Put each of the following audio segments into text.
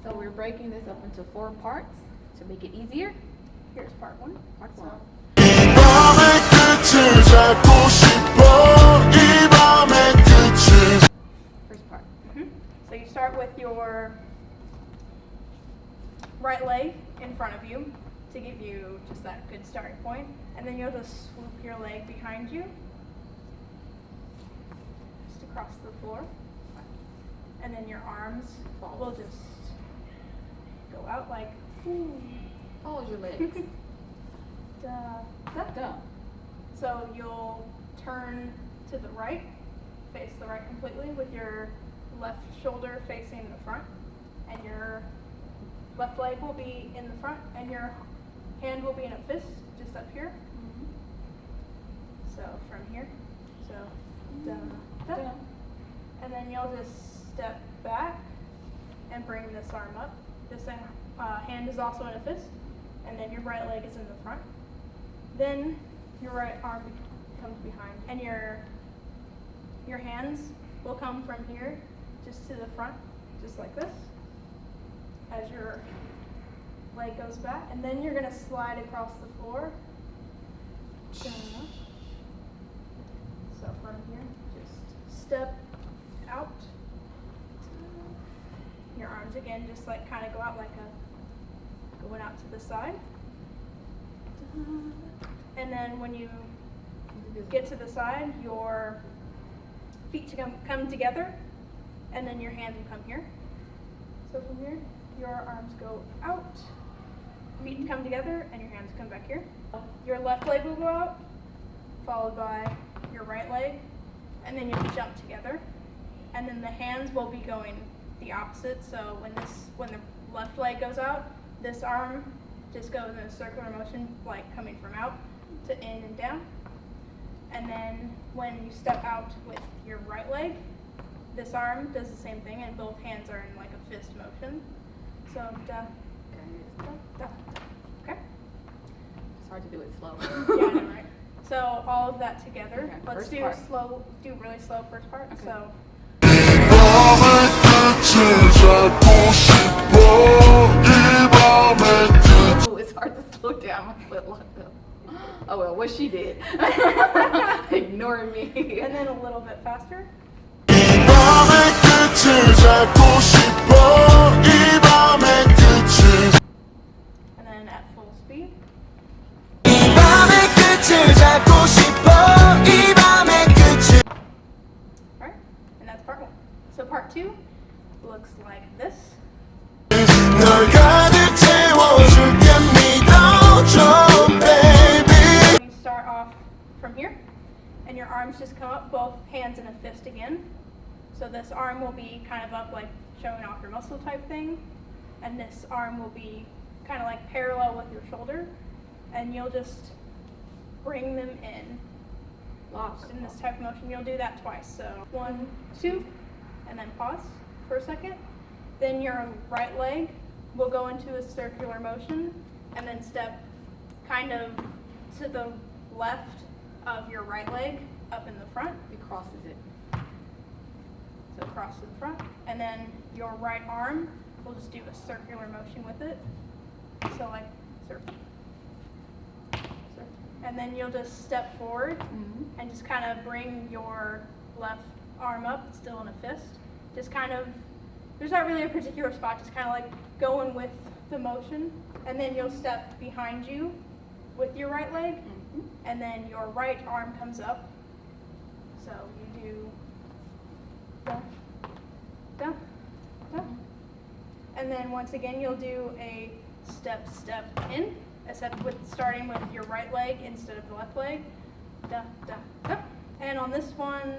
So we're breaking this up into 4 parts to make it easier. Here's part 1. Part 1. First part. So you start with your right leg in front of you to give you just that good starting point, and then you'll just swoop your leg behind you, just across the floor, and then your arms will just go out like, Follow your legs. Duh. So you'll turn to the right, face the right completely with your left shoulder facing the front, and your left leg will be in the front, and your hand will be in a fist just up here. So from here, so duh. And then you'll just step back and bring this arm up. This hand is also in a fist, and then your right leg is in the front. Then your right arm comes behind, and your hands will come from here just to the front, just like this, as your leg goes back, and then you're going to slide across the floor. So from here, just step out. Your arms again just like kind of go out like going out to the side. And then when you get to the side, your feet come together, and then your hands will come here. So from here, your arms go out, feet come together, and your hands come back here. Your left leg will go out, followed by your right leg, and then you'll jump together. And then the hands will be going the opposite. So when the left leg goes out, this arm just goes in a circular motion, like coming from out to in and down. And then when you step out with your right leg, this arm does the same thing, and both hands are in like a fist motion. So da, da. Okay? It's hard to do it slow. Yeah, I know, right? So all of that together. Okay, Let's do really slow first part. Okay. So Oh, it's hard to slow down my foot locked up. Oh well, what she did. Ignoring me. and then a little bit faster. And then at full speed. Alright, and that's part 1. So part 2 looks like this. You start off from here, and your arms just come up, both hands in a fist again. So this arm will be kind of up, like showing off your muscle type thing, and this arm will be kind of like parallel with your shoulder, and you'll just bring them in. Locked in this type of motion. You'll do that twice. So 1, 2, and then pause for a second. Then your right leg will go into a circular motion, and then step kind of to the left of your right leg up in the front. It crosses it. So across to the front. And then your right arm will just do a circular motion with it. So like circle. And then you'll just step forward and just kind of bring your left arm up, still in a fist. Just kind of, there's not really a particular spot, just kind of like going with the motion. And then you'll step behind you with your right leg, and then your right arm comes up. So you do da, da, da. And then once again, you'll do a step in, except with starting with your right leg instead of the left leg. Da, da, da. And on this one,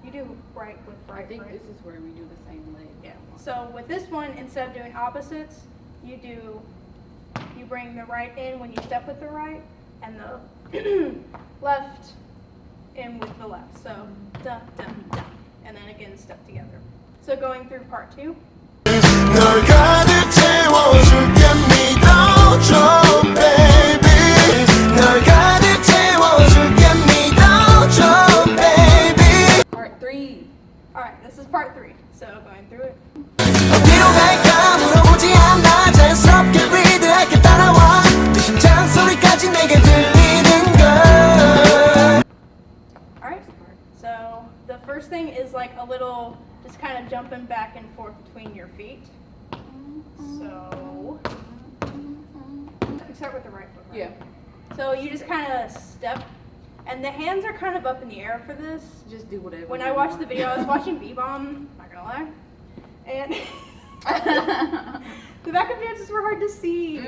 you do right with right. I think this is where we do the same leg. Yeah. So with this one, instead of doing opposites, you bring the right in when you step with the right, and the left in with the left. So da, da, da. And then again, step together. So going through part 2. Part 3. Alright, this is part 3. So going through it. little, just kind of jumping back and forth between your feet. So, we start with the right foot, right? Yeah. So you just kind of step, and the hands are kind of up in the air for this. Just do whatever. When you I watched want. the video, I was watching B-Bomb, not gonna lie, and the backup dances were hard to see,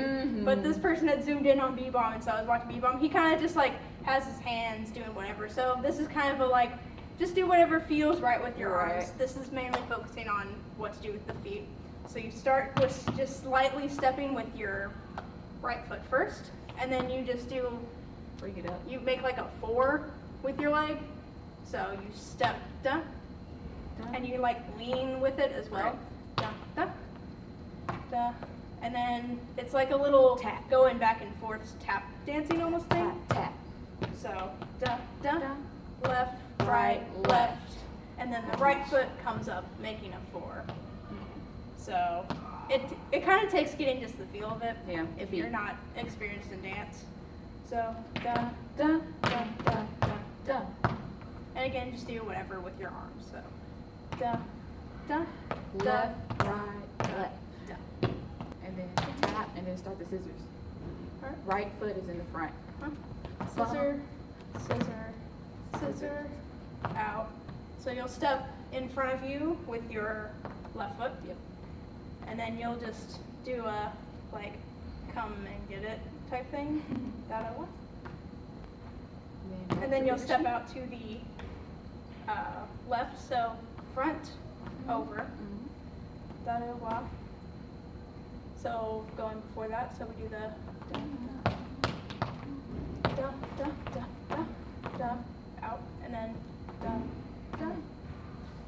but this person had zoomed in on B-Bomb, and so I was watching B-Bomb. He kind of just like has his hands doing whatever. So this is kind of a like, just do whatever feels right with your arms. This is mainly focusing on what to do with the feet. So you start with just slightly stepping with your right foot first, and then you just do, Bring it up. you make like a 4 with your leg. So you step, da, and you like lean with it as well. Da, da, da. And then it's like a little Tap. going back and forth tap dancing almost thing. Tap. So da, da, Da. left, right, left. And then the right foot comes up, making a 4. So it kind of takes getting just the feel of it Yeah. if you're not experienced in dance. So da, Da. da, da, da, Da. and again, just do whatever with your arms. So da, da, da, Left, right, left. da. And then tap, and then start the scissors. Alright. Right foot is in the front. Scissor, scissor, scissor, out. So you'll step in front of you with your left foot. Yep. And then you'll just do a like come and get it type thing. That one. And then you'll step out to the left, so front, over. Da da wa. So going before that, so we do the da da da da da out, and then da da.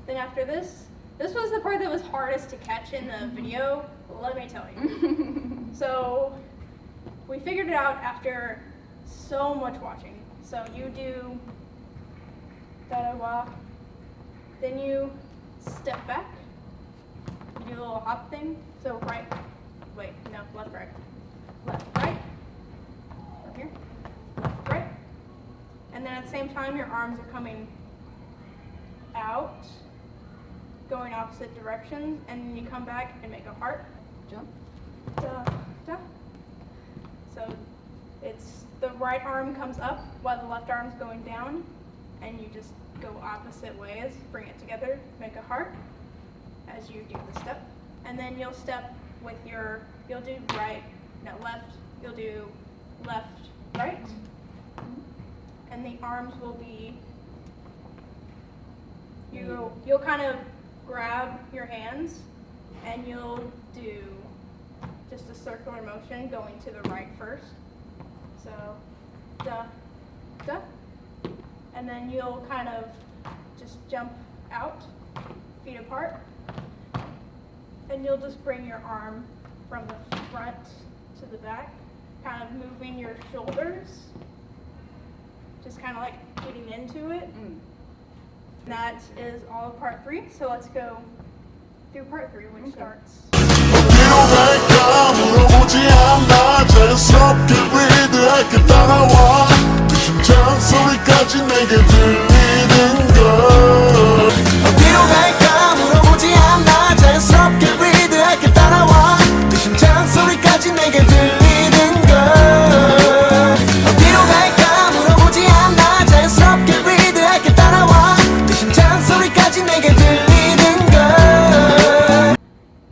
Then after this was the part that was hardest to catch in the video. Let me tell you. So we figured it out after so much watching. So you do da da wa, then you step back, you do a little hop thing. So right, wait, no, left, right, from here, left, right, and then at the same time your arms are coming out, going opposite directions, and then you come back and make a heart. Jump. Da, da. So it's the right arm comes up while the left arm's going down, and you just go opposite ways, bring it together, make a heart as you do the step. And then you'll step with you'll do right, no, left, you'll do left, right. And the arms will be, you'll kind of grab your hands and you'll do just a circular motion going to the right first. So, da, da. And then you'll kind of just jump out, feet apart. And you'll just bring your arm from the front to the back, kind of moving your shoulders, just kind of like getting into it. That is all of part 3, so let's go through part 3, which starts.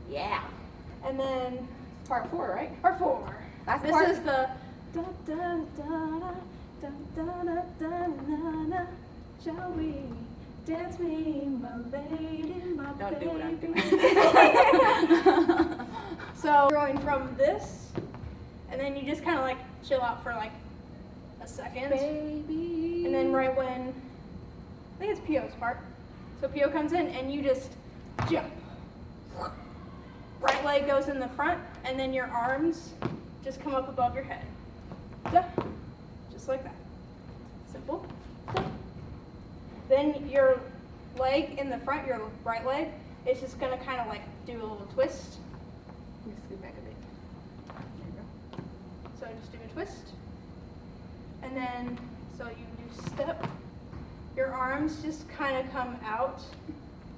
Yeah. And then Part 4, right? part 4. Last This part. is the da da da da da da da da da da. Shall we dance me, my lady, my Don't do what I'm baby? doing. So going from this, and then you just kind of like chill out for like a second, Baby. and then right when I think it's Pio's part, so Pio comes in and you just jump. Right leg goes in the front, and then your arms just come up above your head. Da. Just like that. Simple. Da. Then your leg in the front, your right leg, is just gonna kind of like do a little twist. Let me scoot back a bit. There you go. So just do a twist. And then, so you do step. Your arms just kind of come out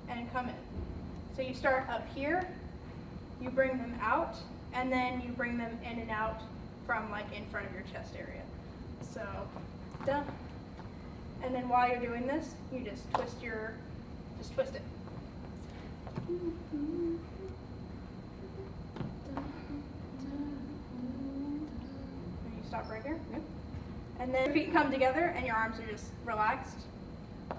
and come in. So you start up here, you bring them out, and then you bring them in and out from like in front of your chest area. So, da. And then while you're doing this, you just twist it. And you stop right here. Yep. And then your feet come together and your arms are just relaxed.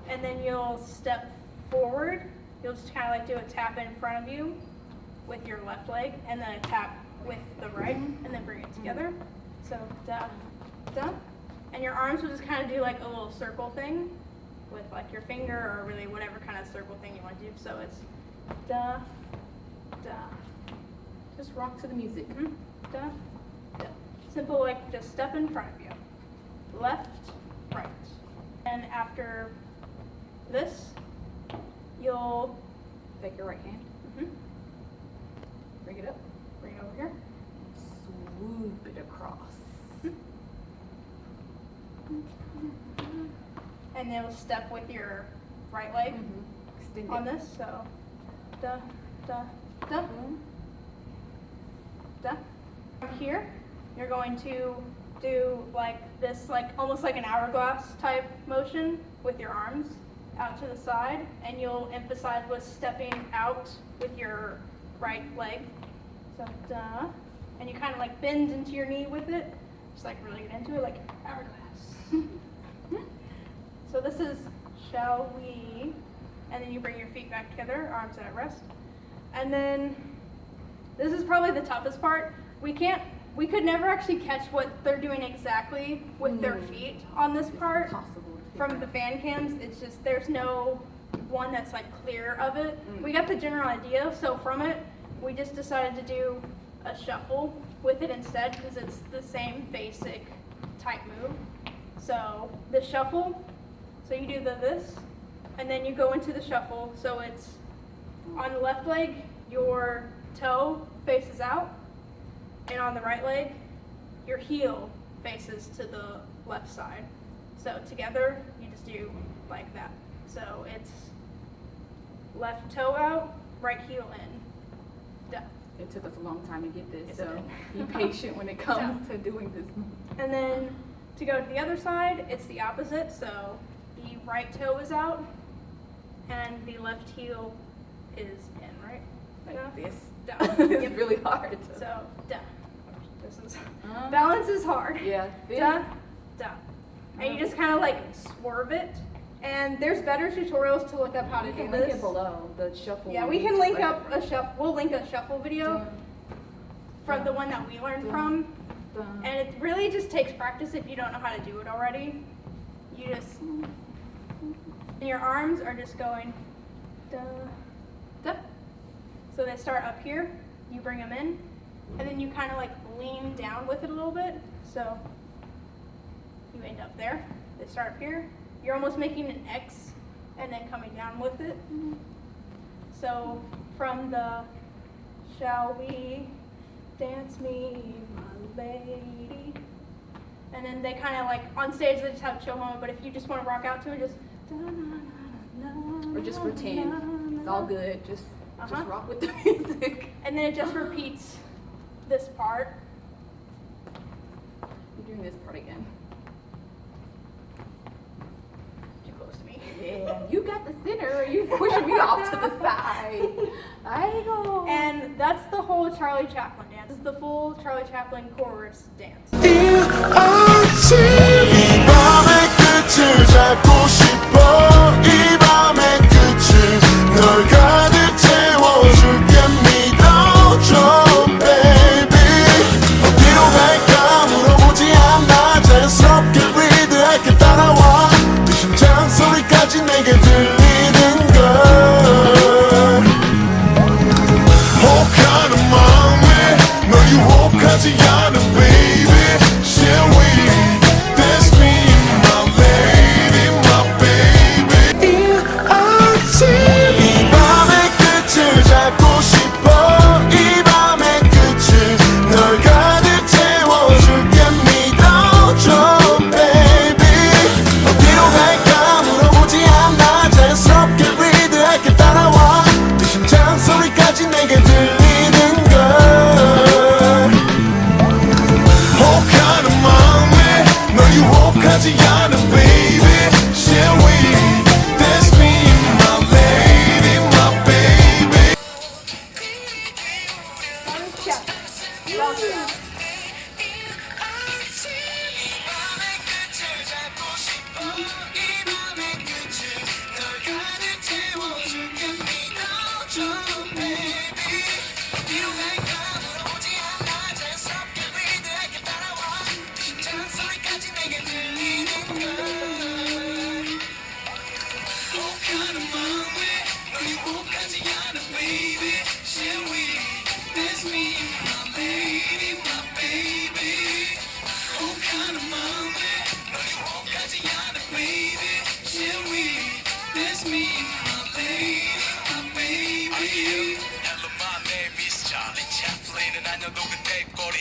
And then you'll step forward. You'll just kind of like do a tap in front of you with your left leg, and then a tap with the right, and then bring it together. So da, da. And your arms will just kind of do like a little circle thing with like your finger, or really whatever kind of circle thing you want to do. So it's da, da. Just rock to the music. Mm-hmm. Da, da. Simple, like just step in front of you. Left, right. And after this, you'll Take your right hand, bring it up, bring it over here. swoop it across. And then we'll step with your right leg Extend on it. this. So, da, da, da, da. From here, you're going to do like this, like almost like an hourglass type motion with your arms out to the side, and you'll emphasize with stepping out with your right leg. So, da. And you kind of like bend into your knee with it. Just like really get into it, like hourglass. So this is shall we, and then you bring your feet back together, arms at rest. And then this is probably the toughest part. We could never actually catch what they're doing exactly with their feet on this part. Possible. From the fan cams, it's just, there's no one that's like clear of it. We got the general idea, so from it, we just decided to do a shuffle with it instead, because it's the same basic type move. So the shuffle, so you do this, and then you go into the shuffle. So it's on the left leg, your toe faces out, and on the right leg, your heel faces to the left side. So together, you just do like that. So it's left toe out, right heel in. Done. It took us a long time to get this, Yes, so it did. be patient when it comes to doing this. And then to go to the other side, it's the opposite. So the right toe is out, and the left heel is in, right? Like this. Down. It's Yep. really hard to. So down. This is balance is hard. Yeah. Da, da. And you just kind of like swerve it. And there's better tutorials to look up how to You do can link this. it below the shuffle. Yeah, we can link up a shuffle. We'll link a shuffle video from the one that we learned from. And it really just takes practice if you don't know how to do it already. You just, and your arms are just going, da, da. So they start up here, you bring them in, and then you kind of like lean down with it a little bit. So you end up there. They start up here. You're almost making an X and then coming down with it. So from the shall we dance me, my lady. And then they kind of like, on stage they just have a chill moment, but if you just want to rock out to it, just Or just pretend. It's all good. Just rock with the music. And then it just repeats this part. You're doing this part again. Too close to me. Yeah, you got the center. Or you pushing me off to the side. I go. And that's the whole Charlie Chaplin dance. This is the full Charlie Chaplin chorus dance. Baby, shall we dance me, my lady, my baby? 잔소리까지 내게 들리는 걸 혹하는 마음에 널 유혹하지 않은 baby Shall we That's me my lady my baby One step. Down step. Hello, my name is Chaplin. 안녕도 그때 꼬리